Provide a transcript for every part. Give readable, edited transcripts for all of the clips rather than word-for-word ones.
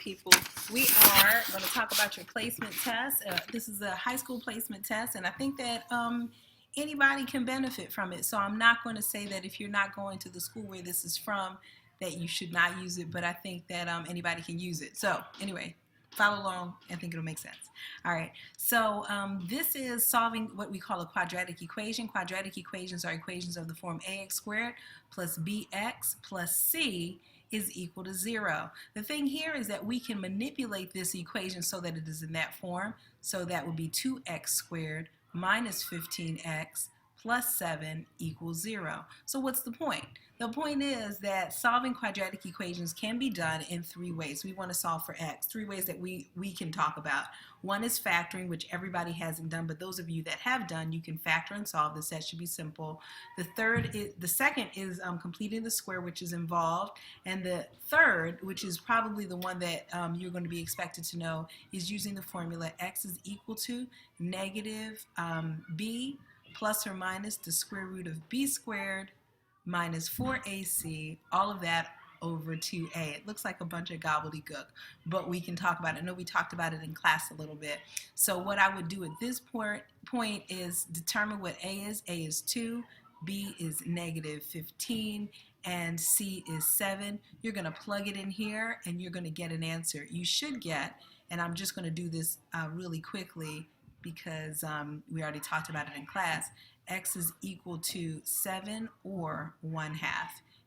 people. We are going to talk about your placement test. This is a high school placement test, and I think that anybody can benefit from it. So I'm not going to say that if you're not going to the school where this is from, that you should not use it, but I think that anybody can use it. So anyway, follow along. I think it'll make sense. All right, so this is solving what we call a quadratic equation. Quadratic equations are equations of the form ax squared plus bx plus c is equal to 0. The thing here is that we can manipulate this equation so that it is in that form. So that would be 2x squared minus 15x plus 7 equals 0. So what's the point? The point is that solving quadratic equations can be done in 3 ways. We want to solve for x. 3 ways that we can talk about. One is factoring, which everybody hasn't done, but those of you that have done, you can factor and solve this. That should be simple. The second is completing the square, which is involved. And the third, which is probably the one that you're going to be expected to know, is using the formula x is equal to negative b plus or minus the square root of b squared minus 4ac, all of that over 2a. It looks like a bunch of gobbledygook, but we can talk about it. I know we talked about it in class a little bit. So what I would do at this point is determine what a is. A is 2, b is negative 15, and c is 7. You're going to plug it in here, and you're going to get an answer. You should get, and I'm just going to do this really quickly because we already talked about it in class, x is equal to 7 or 1/2.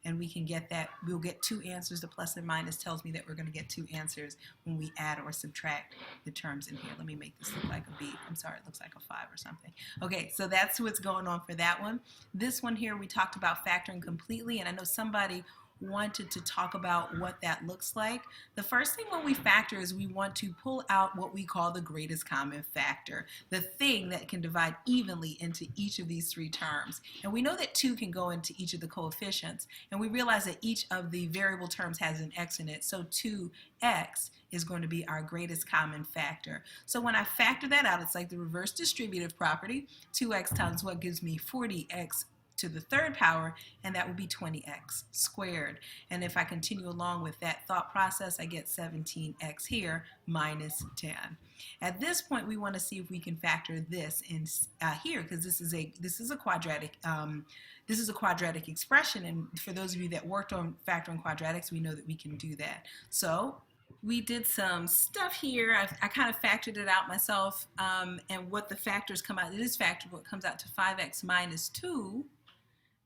And we can get that, we'll get 2 answers. The plus and minus tells me that we're going to get 2 answers when we add or subtract the terms in here. Let me make this look like a B. I'm sorry, it looks like a 5 or something. Okay, so that's what's going on for that one. This one here, we talked about factoring completely, and I know somebody wanted to talk about what that looks like. The first thing when we factor is we want to pull out what we call the greatest common factor, the thing that can divide evenly into each of these 3 terms. And we know that 2 can go into each of the coefficients, and we realize that each of the variable terms has an x in it, so 2x is going to be our greatest common factor. So when I factor that out, it's like the reverse distributive property. 2x times what gives me 40x to the 3rd power, and that would be 20x squared. And if I continue along with that thought process, I get 17x here minus 10. At this point, we want to see if we can factor this in here, because this is a quadratic expression, and for those of you that worked on factoring quadratics, we know that we can do that. So we did some stuff here. I kind of factored it out myself, and what the factors come out, this factor, what comes out to 5x minus 2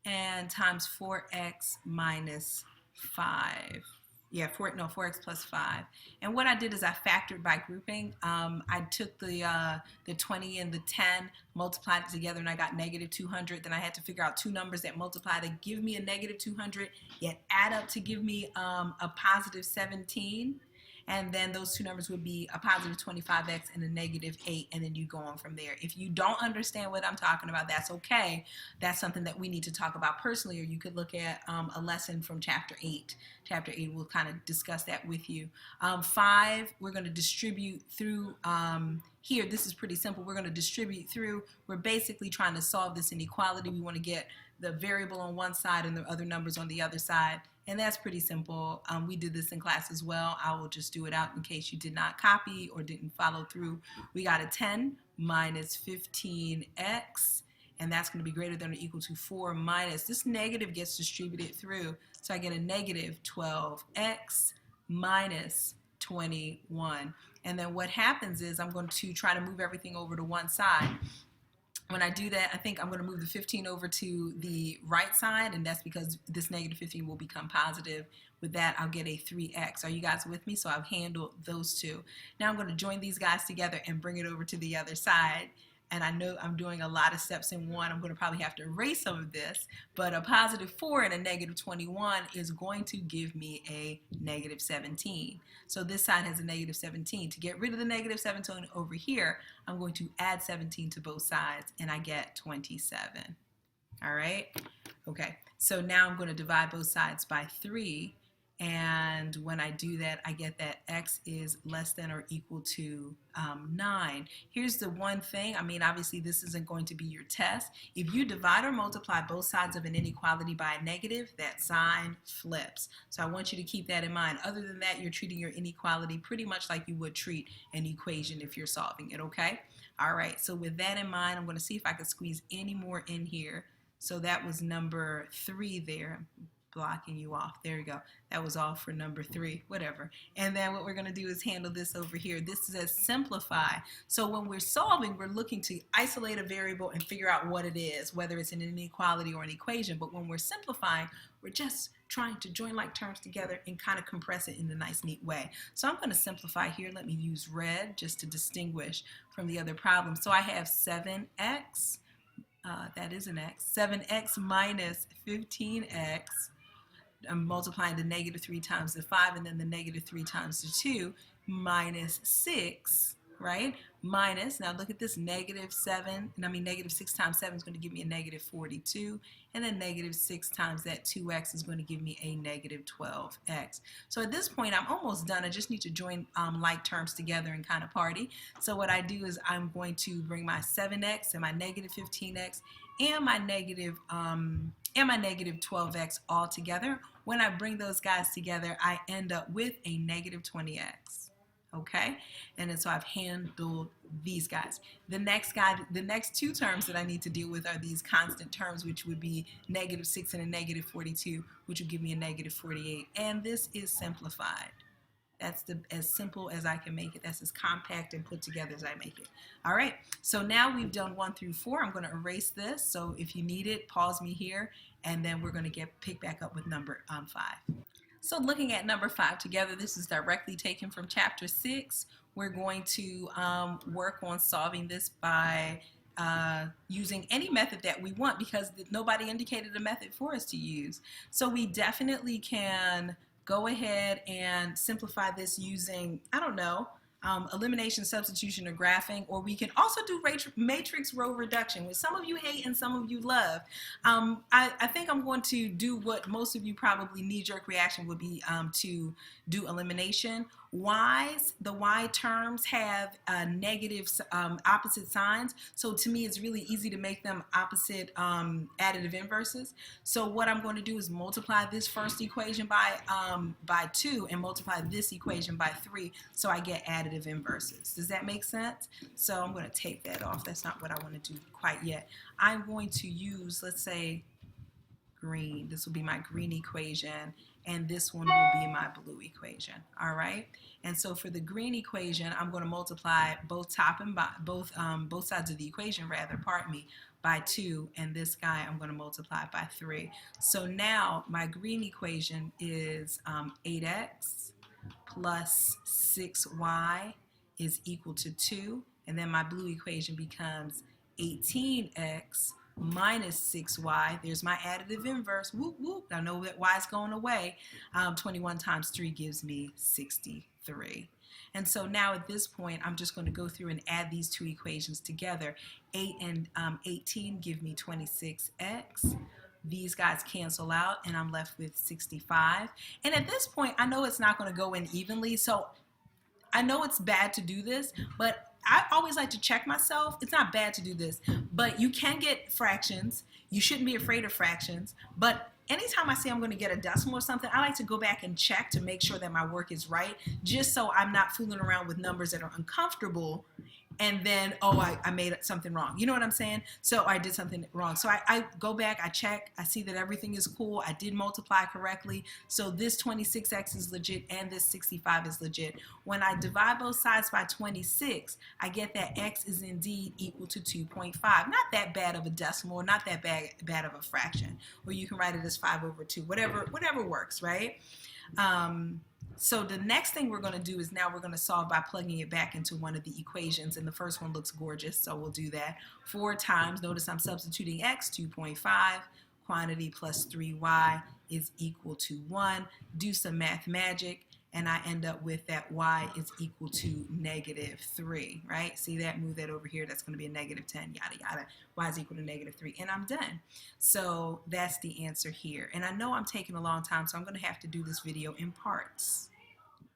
and times 4x minus 5. Yeah, 4x plus 5. And what I did is I factored by grouping. I took the 20 and the 10, multiplied it together, and I got negative 200. Then I had to figure out 2 numbers that multiply to give me a negative 200, yet add up to give me a positive 17. And then those 2 numbers would be a positive 25x and a negative 8, and then you go on from there. If you don't understand what I'm talking about, that's okay. That's something that we need to talk about personally, or you could look at a lesson from Chapter 8. Chapter 8 will kind of discuss that with you. 5, we're going to distribute through here. This is pretty simple. We're going to distribute through. We're basically trying to solve this inequality. We want to get the variable on one side and the other numbers on the other side. And that's pretty simple. We did this in class as well. I will just do it out in case you did not copy or didn't follow through. We got a 10 minus 15x, and that's going to be greater than or equal to 4 minus. This negative gets distributed through, so I get a negative 12x minus 21. And then what happens is I'm going to try to move everything over to one side. When I do that, I think I'm going to move the 15 over to the right side, and that's because this negative 15 will become positive. With that, I'll get a 3x. Are you guys with me? So I've handled those 2. Now I'm going to join these guys together and bring it over to the other side. And I know I'm doing a lot of steps in one. I'm going to probably have to erase some of this, but a positive 4 and a negative 21 is going to give me a negative 17. So this side has a negative 17. To get rid of the negative 17 over here, I'm going to add 17 to both sides, and I get 27. All right? Okay, so now I'm going to divide both sides by 3, And when I do that, I get that x is less than or equal to 9. Here's the one thing. I mean, obviously, this isn't going to be your test. If you divide or multiply both sides of an inequality by a negative, that sign flips. So I want you to keep that in mind. Other than that, you're treating your inequality pretty much like you would treat an equation if you're solving it, okay? All right, so with that in mind, I'm going to see if I can squeeze any more in here. So that was number 3 there. Blocking you off. There you go. That was all for number 3, whatever. And then what we're going to do is handle this over here. This is a simplify. So when we're solving, we're looking to isolate a variable and figure out what it is, whether it's an inequality or an equation. But when we're simplifying, we're just trying to join like terms together and kind of compress it in a nice, neat way. So I'm going to simplify here. Let me use red just to distinguish from the other problems. So I have 7x, that is an x, 7x minus 15x. I'm multiplying the negative 3 times the 5 and then the negative 3 times the 2 minus 6, right? Minus, now look at this, negative 6 times 7 is going to give me a negative 42, and then negative 6 times that 2x is going to give me a negative 12x. So at this point, I'm almost done. I just need to join like terms together and kind of party. So what I do is I'm going to bring my 7x and my negative 15x and my negative 12x all together. When I bring those guys together, I end up with a negative 20x. Okay, and then so I've handled these guys. The next 2 terms that I need to deal with are these constant terms, which would be negative 6 and a negative 42, which would give me a negative 48. And this is simplified. That's as simple as I can make it. That's as compact and put together as I make it. All right, so now we've done 1 through 4. I'm going to erase this. So if you need it, pause me here, and then we're going to pick back up with number 5. So looking at number 5 together, this is directly taken from chapter 6. We're going to work on solving this by using any method that we want because nobody indicated a method for us to use. So we definitely can go ahead and simplify this using, I don't know, elimination, substitution, or graphing, or we can also do matrix row reduction, which some of you hate and some of you love. I think I'm going to do what most of you probably knee-jerk reaction would be to do elimination. The Y terms have negative opposite signs, so to me it's really easy to make them opposite additive inverses. So what I'm going to do is multiply this first equation by 2 and multiply this equation by 3, so I get additive inverses. Does that make sense? So I'm going to take that off. That's not what I want to do quite yet. I'm going to use, let's say, green. This will be my green equation, and this one will be my blue equation. All right. And so for the green equation, I'm going to multiply both sides of the equation, by 2, and this guy I'm going to multiply by 3. So now my green equation is 8x plus 6y is equal to 2, and then my blue equation becomes 18x minus 6y. There's my additive inverse. Whoop, whoop. I know that y is going away. 21 times 3 gives me 63. And so now at this point, I'm just going to go through and add these 2 equations together. 8 and 18 give me 26x. These guys cancel out, and I'm left with 65. And at this point, I know it's not going to go in evenly, so I know it's bad to do this, but I always like to check myself. It's not bad to do this, but you can get fractions. You shouldn't be afraid of fractions, but anytime I say I'm going to get a decimal or something, I like to go back and check to make sure that my work is right, just so I'm not fooling around with numbers that are uncomfortable and then, oh, I made something wrong. You know what I'm saying? So I did something wrong. So I go back, I check, I see that everything is cool. I did multiply correctly. So this 26x is legit and this 65 is legit. When I divide both sides by 26, I get that x is indeed equal to 2.5. Not that bad of a decimal, not that bad of a fraction. Or you can write it as 5/2, whatever works, right? So the next thing we're going to do is now we're going to solve by plugging it back into one of the equations, and the first one looks gorgeous, so we'll do that. 4 times, notice I'm substituting x, 2.5, quantity plus 3y is equal to 1. Do some math magic. and I end up with that y is equal to -3, right? See that? Move that over here. That's going to be a -10, yada, yada. Y is equal to -3, and I'm done. So that's the answer here. And I know I'm taking a long time, so I'm going to have to do this video in parts.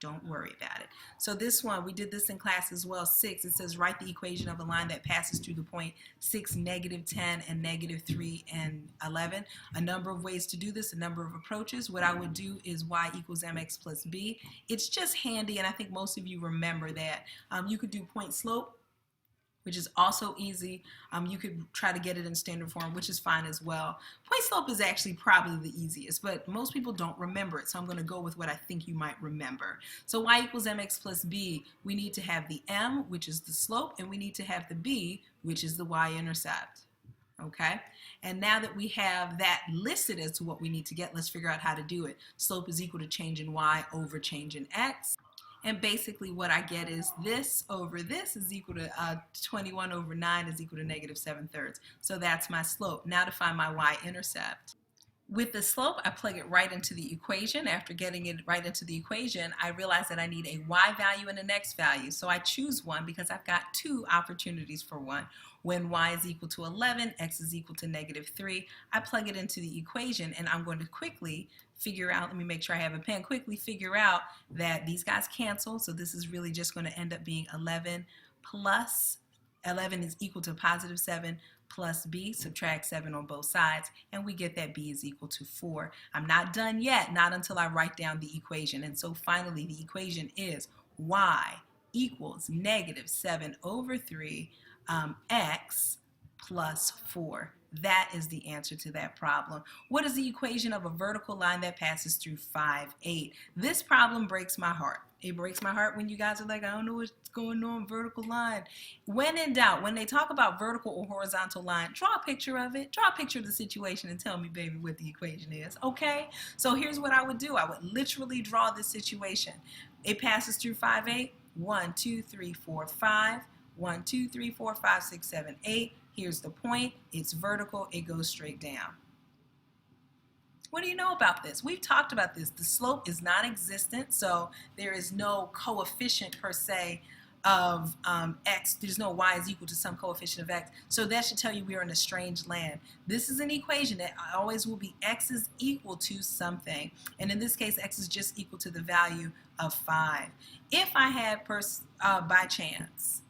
Don't worry about it. So this one, we did this in class as well. 6, it says write the equation of a line that passes through the point 6, -10, and -3 and 11. A number of ways to do this, a number of approaches. What I would do is y equals mx plus b. It's just handy, and I think most of you remember that. You could do point slope, which is also easy. You could try to get it in standard form, which is fine as well. Point slope is actually probably the easiest, but most people don't remember it, so I'm going to go with what I think you might remember. So y equals mx plus b, we need to have the m, which is the slope, and we need to have the b, which is the y-intercept. Okay, and now that we have that listed as to what we need to get, let's figure out how to do it. Slope is equal to change in y over change in x. And basically what I get is this over this is equal to 21 over 9 is equal to -7/3. So that's my slope. Now to find my y-intercept. With the slope, I plug it right into the equation. After getting it right into the equation, I realize that I need a y value and an x value. So I choose one because I've got 2 opportunities for one. When y is equal to 11, x is equal to -3, I plug it into the equation, and I'm going to quickly figure out, let me make sure I have a pen, quickly figure out that these guys cancel. So this is really just going to end up being 11 plus 11 is equal to +7 plus b, subtract 7 on both sides, and we get that b is equal to 4. I'm not done yet, not until I write down the equation. And so finally the equation is y equals -7 over 3 x plus 4. That is the answer to that problem. What is the equation of a vertical line that passes through 5, 8? This problem breaks my heart. It breaks my heart when you guys are like, I don't know what's going on, vertical line. When in doubt, when they talk about vertical or horizontal line, draw a picture of it. Draw a picture of the situation and tell me, baby, what the equation is, okay? So here's what I would do. I would literally draw this situation. It passes through 5, 8. 1, 2, 3, 4, 5. 1, 2, 3, 4, 5, 6, 7, 8. Here's the point. It's vertical. It goes straight down. What do you know about this? We've talked about this. The slope is non-existent, so there is no coefficient per se of x. There's no y is equal to some coefficient of x. So that should tell you we are in a strange land. This is an equation that always will be x is equal to something. And in this case, x is just equal to the value of 5. If I had, by chance,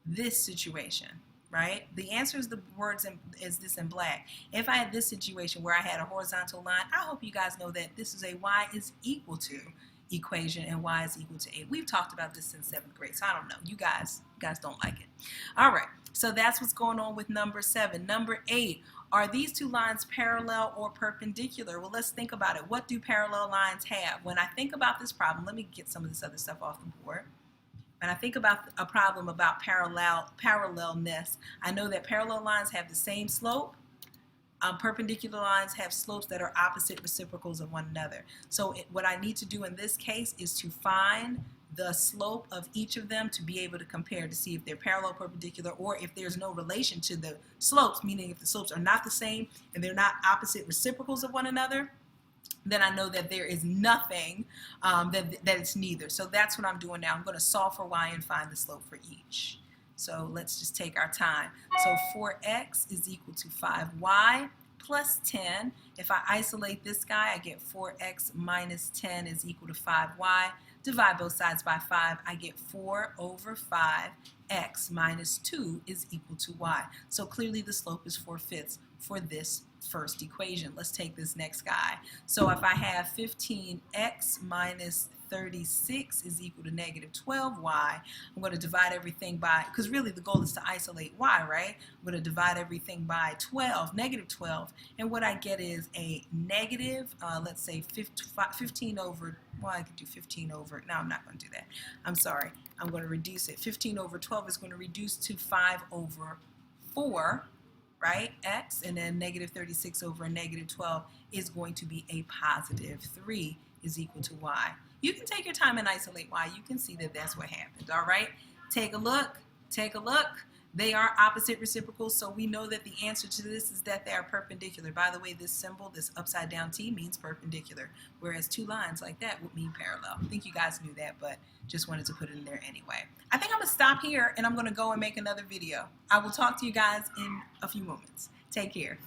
this situation, right? The answer is the words is this in black. If I had this situation where I had a horizontal line, I hope you guys know that this is a y is equal to equation and y is equal to 8. We've talked about this since 7th grade, so I don't know. You guys don't like it. All right, so that's what's going on with number 7. Number 8, are these two lines parallel or perpendicular? Well, let's think about it. What do parallel lines have? When I think about this problem, let me get some of this other stuff off the board. When I think about a problem about parallelness, I know that parallel lines have the same slope. Perpendicular lines have slopes that are opposite reciprocals of one another. So what I need to do in this case is to find the slope of each of them to be able to compare to see if they're parallel, perpendicular, or if there's no relation to the slopes, meaning if the slopes are not the same and they're not opposite reciprocals of one another, then I know that there is nothing, that it's neither. So that's what I'm doing now. I'm going to solve for y and find the slope for each. So let's just take our time. So 4x is equal to 5y plus 10. If I isolate this guy, I get 4x minus 10 is equal to 5y. Divide both sides by 5, I get 4 over 5. X minus 2 is equal to y. So clearly the slope is 4/5 for this first equation. Let's take this next guy. So if I have 15x minus 36 is equal to -12y, I'm going to divide everything by, because really the goal is to isolate y, right? I'm going to divide everything by 12, -12, and what I get is a negative, let's say 15 over, well, I could do 15 over, no, I'm not going to do that. I'm sorry. I'm going to reduce it. 15 over 12 is going to reduce to 5 over 4, right, x, and then -36 over -12 is going to be a +3 is equal to y. You can take your time and isolate y. You can see that that's what happened, all right? Take a look. Take a look. They are opposite reciprocals, so we know that the answer to this is that they are perpendicular. By the way, this symbol, this upside down T, means perpendicular, whereas two lines like that would mean parallel. I think you guys knew that, but just wanted to put it in there anyway. I think I'm going to stop here, and I'm going to go and make another video. I will talk to you guys in a few moments. Take care.